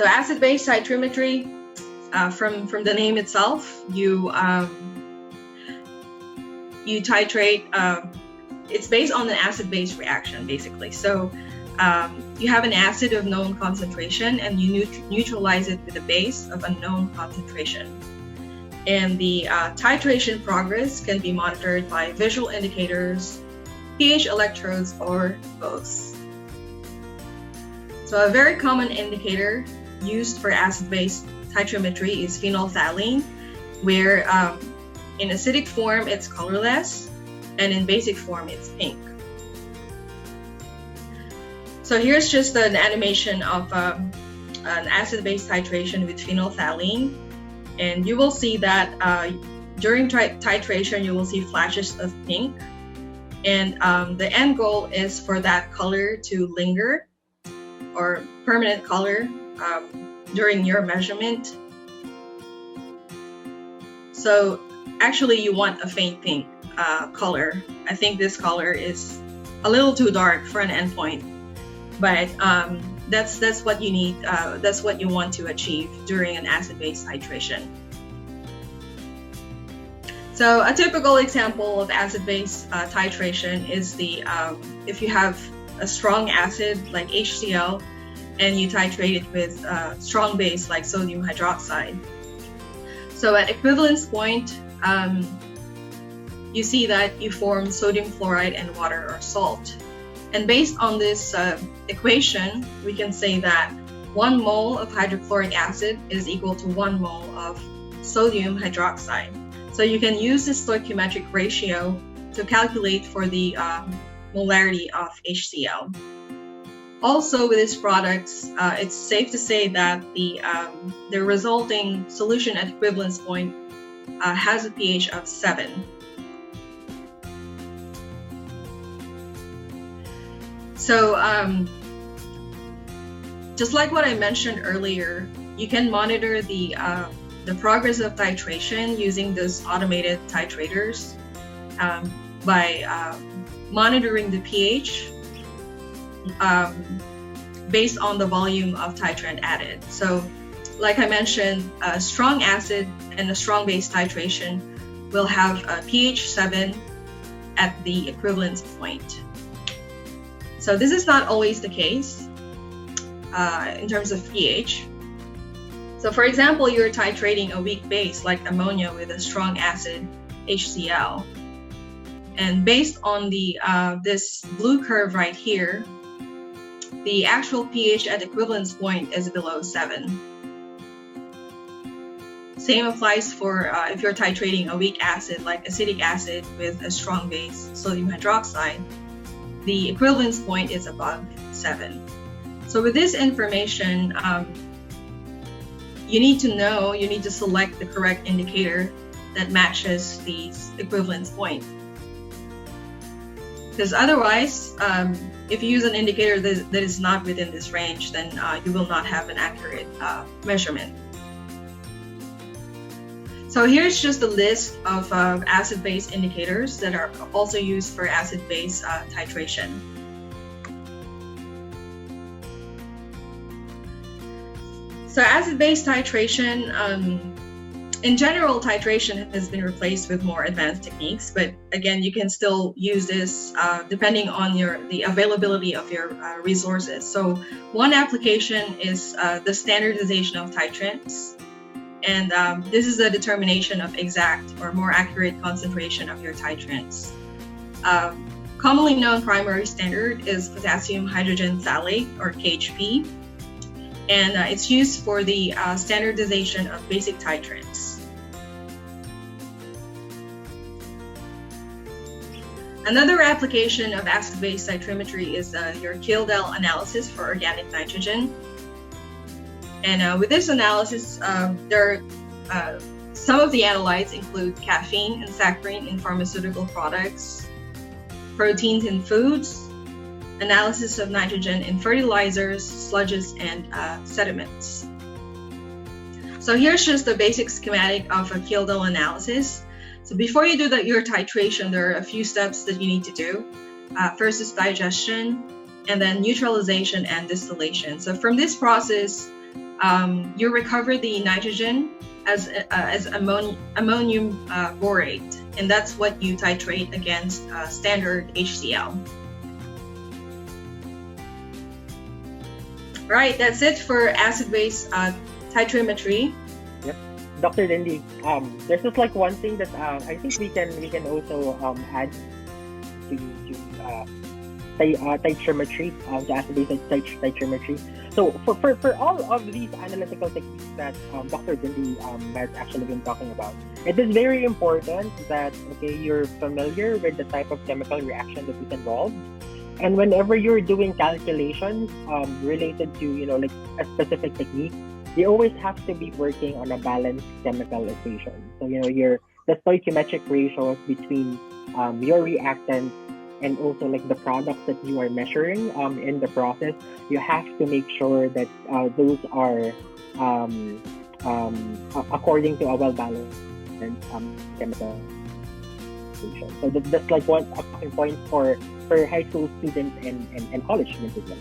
So acid-base titrometry, from the name itself, you titrate. It's based on an acid-base reaction, basically. So you have an acid of known concentration, and you neutralize it with a base of unknown concentration. And the titration progress can be monitored by visual indicators, pH electrodes, or both. So a very common indicator used for acid-base titrometry is phenolphthalein, where in acidic form it's colorless, and in basic form it's pink. So here's just an animation of an acid-base titration with phenolphthalein, and you will see that during titration you will see flashes of pink, and the end goal is for that color to linger, or permanent color, during your measurement. So actually you want a faint pink color. I think this color is a little too dark for an endpoint, but that's what you need. That's what you want to achieve during an acid-base titration. So a typical example of acid-base titration is if you have a strong acid like HCl, and you titrate it with strong base like sodium hydroxide. So at equivalence point, you see that you form sodium fluoride and water or salt. And based on this equation, we can say that 1 mole of hydrochloric acid is equal to 1 mole of sodium hydroxide. So you can use the stoichiometric ratio to calculate for the molarity of HCl. Also, with these products, it's safe to say that the resulting solution at equivalence point has a pH of 7. So, just like what I mentioned earlier, you can monitor the progress of titration using those automated titrators by monitoring the pH based on the volume of titrant added. So, like I mentioned, a strong acid and a strong base titration will have a pH 7 at the equivalence point. So this is not always the case in terms of pH. So for example, you're titrating a weak base like ammonia with a strong acid, HCl. And based on this blue curve right here, the actual pH at equivalence point is below 7. Same applies for if you're titrating a weak acid like acetic acid with a strong base, sodium hydroxide. The equivalence point is above 7. So with this information, you need to select the correct indicator that matches the equivalence point. Because otherwise, if you use an indicator that is not within this range, then you will not have an accurate measurement. So here's just a list of acid-base indicators that are also used for acid-base titration. So acid-base titration, in general, titration has been replaced with more advanced techniques, but again, you can still use this depending on the availability of your resources. So one application is the standardization of titrants. And this is a determination of exact or more accurate concentration of your titrants. Commonly known primary standard is potassium hydrogen phthalate, or KHP, and it's used for the standardization of basic titrants. Another application of acid-base titrometry is your Killdale analysis for organic nitrogen. And with this analysis, some of the analytes include caffeine and saccharin in pharmaceutical products, proteins in foods, analysis of nitrogen in fertilizers, sludges, and sediments. So here's just the basic schematic of a Killdale analysis. So before you do your titration, there are a few steps that you need to do. First is digestion, and then neutralization and distillation. So from this process, you recover the nitrogen as ammonium borate, and that's what you titrate against standard HCl. Right, that's it for acid-base titrimetry. Yep, Dr. Dindi. There's just like one thing that I think we can also add to titrimetry, to acid-base titrimetry. So for all of these analytical techniques that Dr. Dindi has actually been talking about, it is very important that you're familiar with the type of chemical reaction that is involved. And whenever you're doing calculations related to like a specific technique, you always have to be working on a balanced chemical equation. So the stoichiometric ratios between your reactants and also like the products that you are measuring in the process, you have to make sure that those are according to a well-balanced chemical equation. So that's like one talking point for high school students and college students as well.